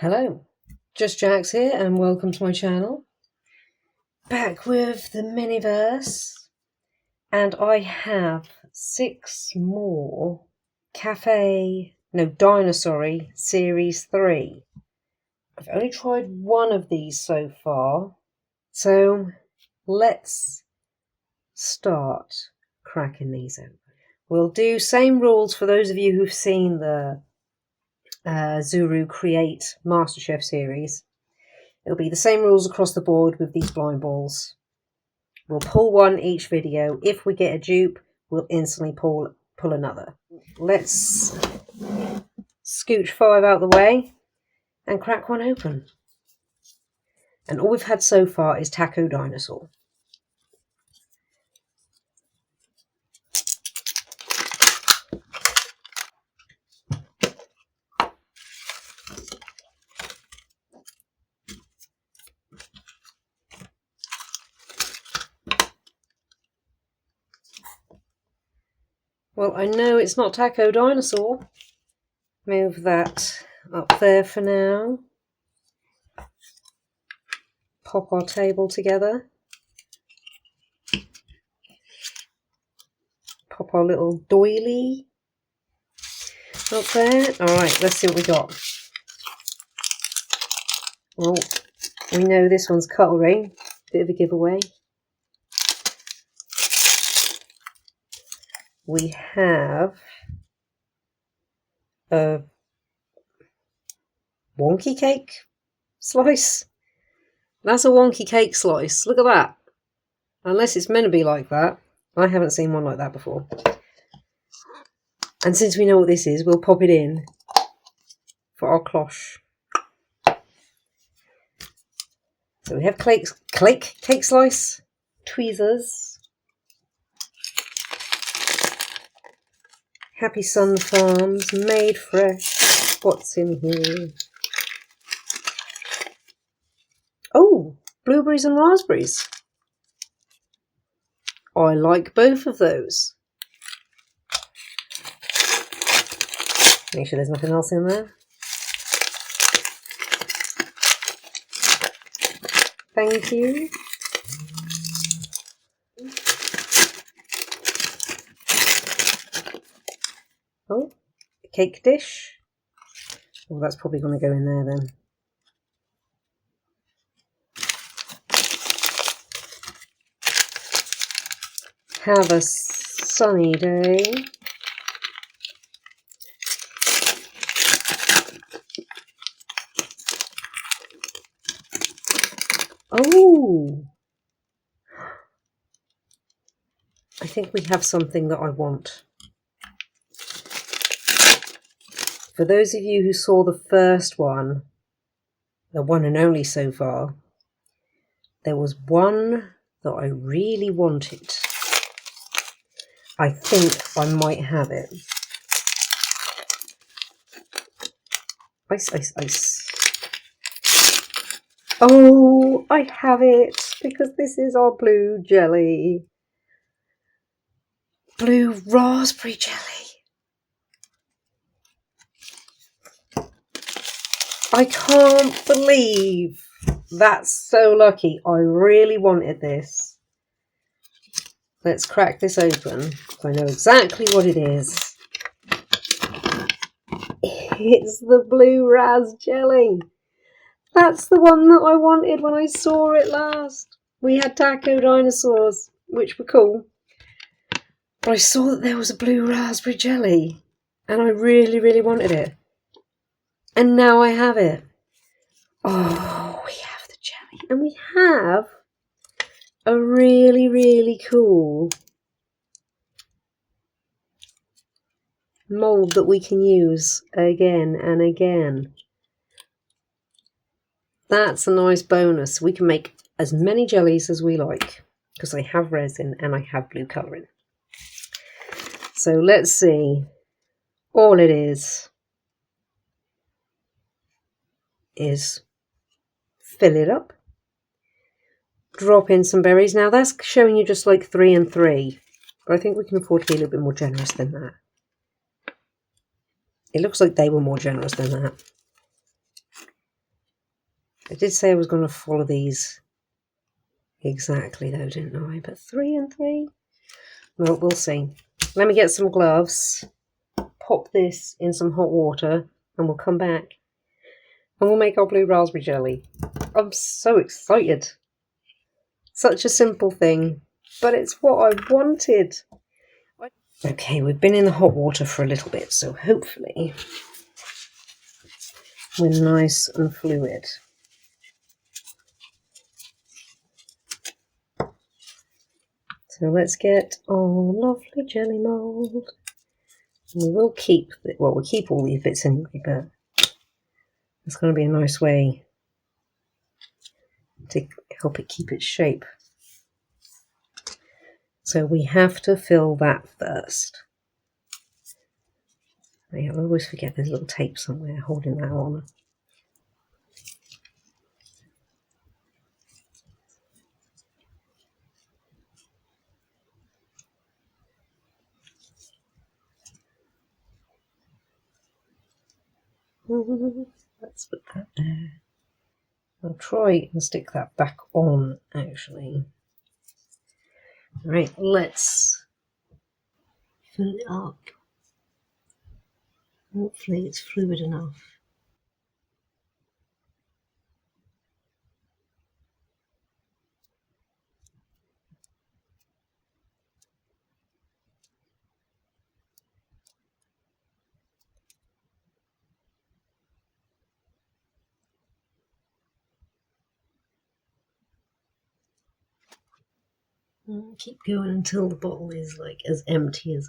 Hello, Just Jax here and welcome to my channel. Back with the Miniverse, and I have 6 more Dinosaur Series 3. I've only tried one of these so far, so let's start cracking these open. We'll do same rules for those of you who've seen the Zuru Create MasterChef series. It'll be the same rules across the board with these blind balls. We'll pull one each video. If we get a dupe, we'll instantly pull another. Let's scooch 5 out the way and crack one open. And all we've had so far is Taco Dinosaur. Well, I know it's not Taco Dinosaur. Move that up there for now. Pop our table together. Pop our little doily up there. Alright, let's see what we got. Well, we know this one's cutlery. Bit of a giveaway. We have a wonky cake slice. That's a wonky cake slice. Look at that. Unless it's meant to be like that. I haven't seen one like that before. And since we know what this is, we'll pop it in for our cloche. So we have cake slice, tweezers, Happy Sun Farms, made fresh. What's in here? Oh, blueberries and raspberries. I like both of those. Make sure there's nothing else in there. Thank you. Oh, a cake dish. Well, that's probably going to go in there then. Have a sunny day. Oh! I think we have something that I want. For those of you who saw the first one, the one and only so far, there was one that I really wanted. I think I might have it. Ice, ice, ice. Oh, I have it, because this is our blue jelly. Blue raspberry jelly. I can't believe that's so lucky. I really wanted this. Let's crack this open. I know exactly what it is. It's the Blue Razz jelly. That's the one that I wanted when I saw it last. We had Taco Dinosaurs, which were cool. But I saw that there was a blue raspberry jelly. And I really, really wanted it. And now I have it. Oh, we have the jelly. And we have a really, really cool mould that we can use again and again. That's a nice bonus. We can make as many jellies as we like, because I have resin and I have blue colouring. So let's see. All it is fill it up, drop in some berries. Now that's showing you just like 3 and 3, but I think we can afford to be a little bit more generous than that. It looks like they were more generous than that. I did say I was going to follow these exactly though, didn't I? But 3 and 3? Well, we'll see. Let me get some gloves, pop this in some hot water, and we'll come back and we'll make our blue raspberry jelly. I'm so excited. Such a simple thing, but it's what I wanted. Okay, we've been in the hot water for a little bit, so hopefully we're nice and fluid. So let's get our lovely jelly mould. We will keep, well, we'll keep all these bits anyway, but it's going to be a nice way to help it keep its shape. So we have to fill that first. I always forget there's a little tape somewhere holding that on. Let's put that there. I'll try and stick that back on, actually. Right, let's fill it up. Hopefully it's fluid enough. Keep going until the bottle is like as empty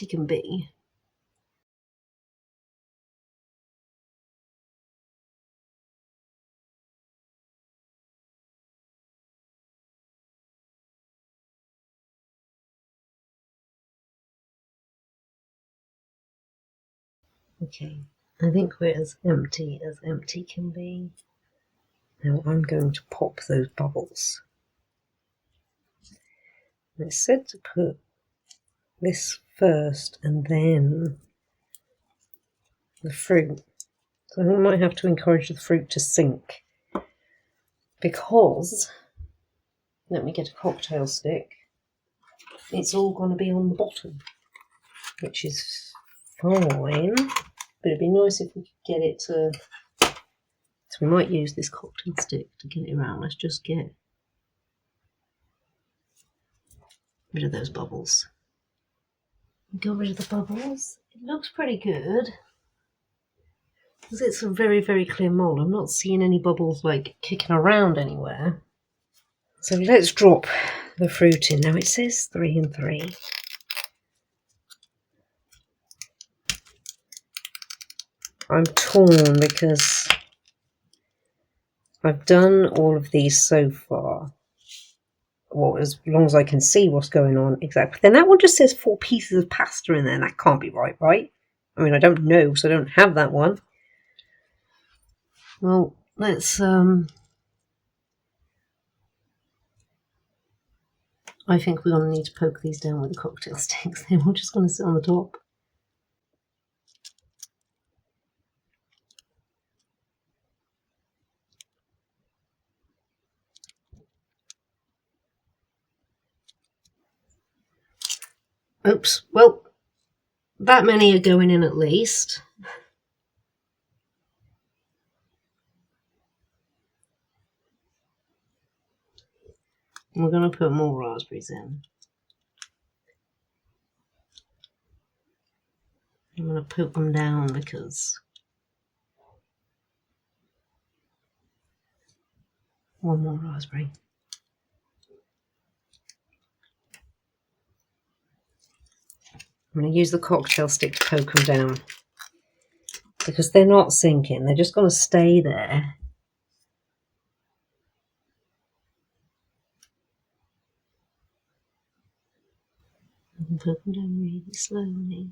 can be. Okay, I think we're as empty can be. Now I'm going to pop those bubbles. I said to put this first and then the fruit. So I might have to encourage the fruit to sink, because, let me get a cocktail stick, it's all going to be on the bottom, which is fine, but it'd be nice if we could get it to, so we might use this cocktail stick to get it around. Let's just get rid of those bubbles. Got rid of the bubbles. It looks pretty good, because it's a very, very clear mould. I'm not seeing any bubbles like kicking around anywhere. So let's drop the fruit in. Now it says 3 and 3. I'm torn because I've done all of these so far. Well, as long as I can see what's going on exactly. Then that one just says 4 pieces of pasta in there, and that can't be right, right? I mean, I don't know, so I don't have that one. Well, let's I think we're going to need to poke these down with the cocktail sticks. They're all just going to sit on the top. Oops, well, that many are going in at least. And we're going to put more raspberries in. I'm going to poke them down because one more raspberry. I'm going to use the cocktail stick to poke them down, because they're not sinking. They're just going to stay there. And poke them down really slowly.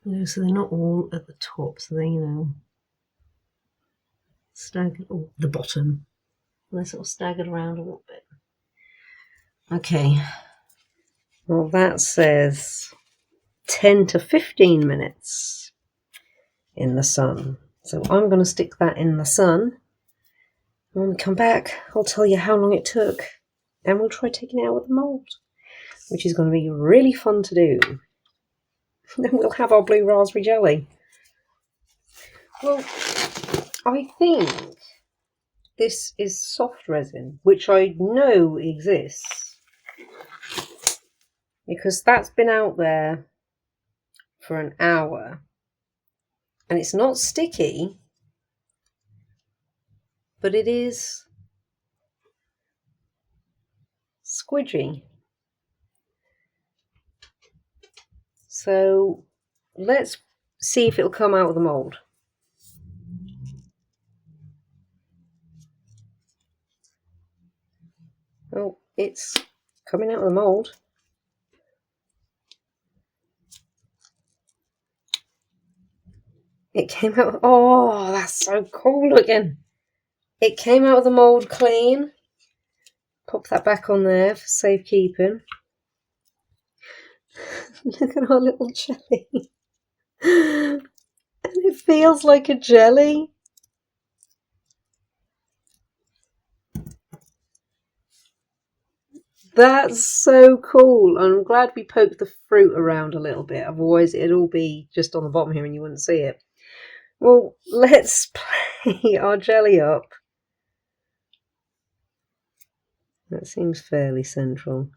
So they're not all at the top, so they, staggered, or the bottom. They're sort of staggered around a little bit. Okay. Well, that says 10 to 15 minutes in the sun. So I'm going to stick that in the sun. When we come back, I'll tell you how long it took. And we'll try taking it out with the mould, which is going to be really fun to do. Then we'll have our blue raspberry jelly. Well, I think this is soft resin, which I know exists, because that's been out there for an hour. And it's not sticky, but it is squidgy. So let's see if it'll come out of the mould. Oh, it's coming out of the mould. It came out. Oh, that's so cool looking. It came out of the mould clean. Pop that back on there for safekeeping. Look at our little jelly. And it feels like a jelly. That's so cool. I'm glad we poked the fruit around a little bit. Otherwise it'd all be just on the bottom here and you wouldn't see it. Well, let's play our jelly up. That seems fairly central.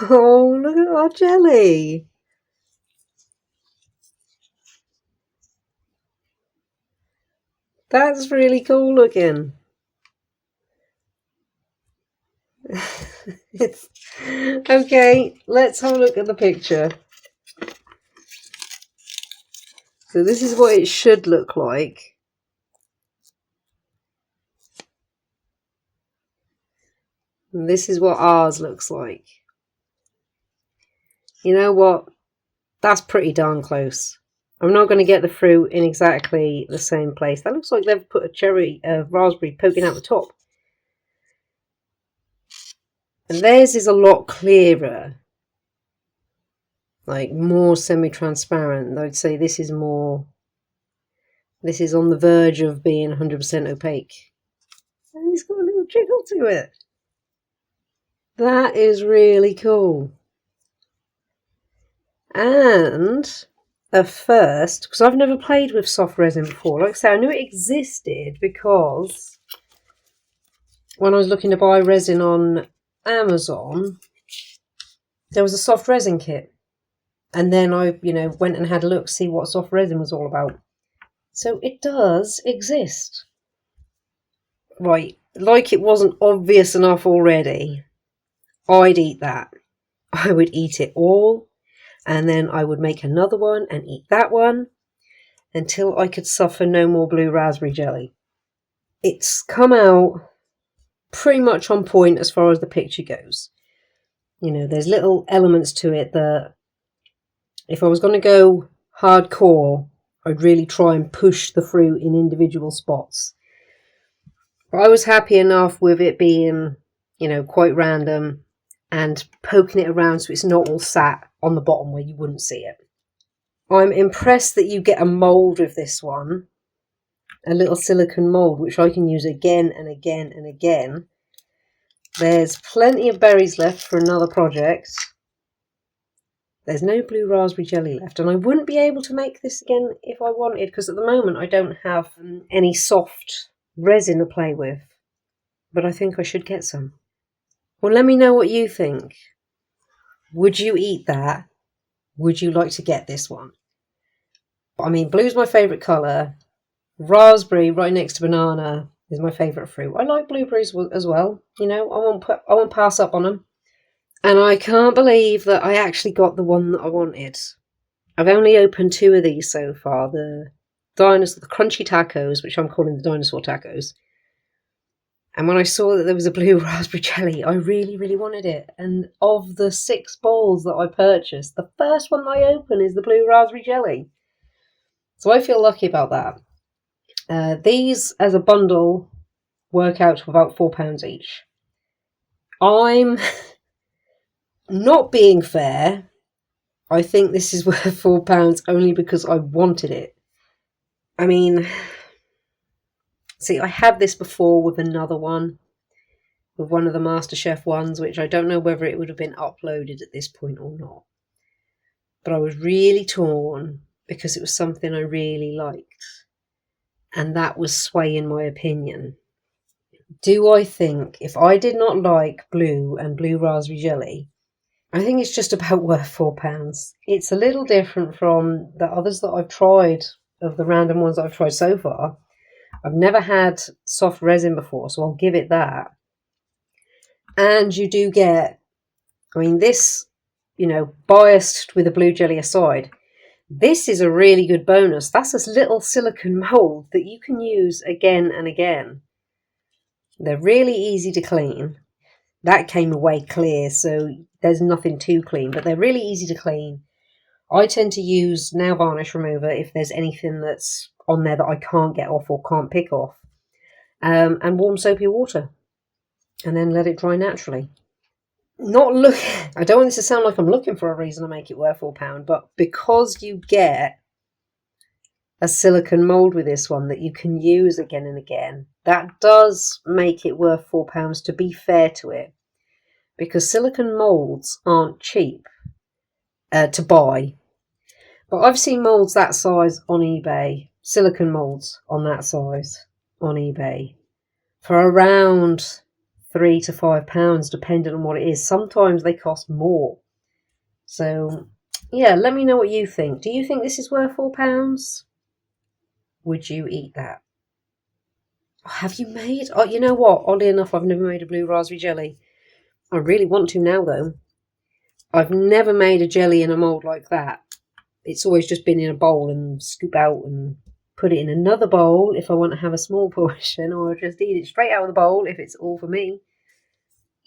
Oh, look at our jelly. That's really cool looking. Okay, let's have a look at the picture. So this is what it should look like. And this is what ours looks like. You know what? That's pretty darn close. I'm not going to get the fruit in exactly the same place. That looks like they've put a raspberry poking out the top. And theirs is a lot clearer. Like more semi-transparent. I'd say this is more... This is on the verge of being 100% opaque. And it's got a little jiggle to it. That is really cool. And a first, because I've never played with soft resin before. Like I say, I knew it existed because when I was looking to buy resin on Amazon, there was a soft resin kit. And then I, went and had a look, see what soft resin was all about. So it does exist. Right, like it wasn't obvious enough already, I'd eat that. I would eat it all, and then I would make another one and eat that one until I could suffer no more blue raspberry jelly. It's come out pretty much on point as far as the picture goes. There's little elements to it that if I was going to go hardcore, I'd really try and push the fruit in individual spots. But I was happy enough with it being, quite random and poking it around so it's not all sat on the bottom where you wouldn't see it. I'm impressed that you get a mould with this one, a little silicone mould, which I can use again and again and again. There's plenty of berries left for another project. There's no blue raspberry jelly left, and I wouldn't be able to make this again if I wanted, because at the moment I don't have any soft resin to play with, but I think I should get some. Well, let me know what you think. Would you eat that? Would you like to get this one? I mean, blue's my favourite colour. Raspberry right next to banana is my favourite fruit. I like blueberries as well. I won't pass up on them. And I can't believe that I actually got the one that I wanted. I've only opened 2 of these so far. The crunchy tacos, which I'm calling the dinosaur tacos. And when I saw that there was a blue raspberry jelly, I really, really wanted it. And of the 6 balls that I purchased, the first one I open is the blue raspberry jelly. So I feel lucky about that. These, as a bundle, work out to about £4 each. I'm not being fair. I think this is worth £4 only because I wanted it. I mean, see, I had this before with another one, with one of the MasterChef ones, which I don't know whether it would have been uploaded at this point or not. But I was really torn because it was something I really liked. And that was swaying my opinion. Do I think if I did not like blue and blue raspberry jelly, I think it's just about worth £4. It's a little different from the others that I've tried, of the random ones that I've tried so far. I've never had soft resin before, so I'll give it that. And you do get, I mean, this, biased with the blue jelly aside, this is a really good bonus. That's a little silicone mould that you can use again and again. They're really easy to clean. That came away clear, so there's nothing to clean, but they're really easy to clean. I tend to use nail varnish remover if there's anything that's on there that I can't get off or can't pick off. And warm soapy water. And then let it dry naturally. I don't want this to sound like I'm looking for a reason to make it worth £4, but because you get a silicone mould with this one that you can use again and again, that does make it worth £4, to be fair to it. Because silicone moulds aren't cheap to buy. But I've seen moulds that size on eBay, silicone moulds on that size on eBay, for around £3 to £5, depending on what it is. Sometimes they cost more. So, yeah, let me know what you think. Do you think this is worth £4? Would you eat that? Have you made... Oh, you know what? Oddly enough, I've never made a blue raspberry jelly. I really want to now, though. I've never made a jelly in a mould like that. It's always just been in a bowl and scoop out and put it in another bowl if I want to have a small portion, or just eat it straight out of the bowl if it's all for me.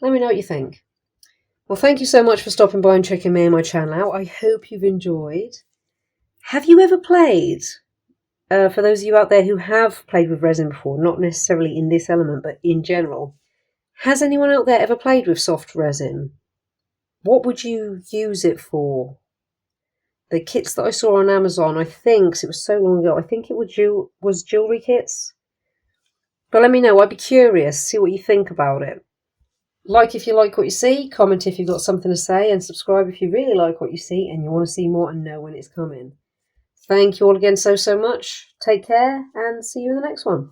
Let me know what you think. Well, thank you so much for stopping by and checking me and my channel out. I hope you've enjoyed. Have you ever played? For those of you out there who have played with resin before, not necessarily in this element, but in general, has anyone out there ever played with soft resin? What would you use it for? The kits that I saw on Amazon, I think, 'cause it was so long ago, I think it was jewellery kits. But let me know, I'd be curious, see what you think about it. Like if you like what you see, comment if you've got something to say, and subscribe if you really like what you see and you want to see more and know when it's coming. Thank you all again so much. Take care and see you in the next one.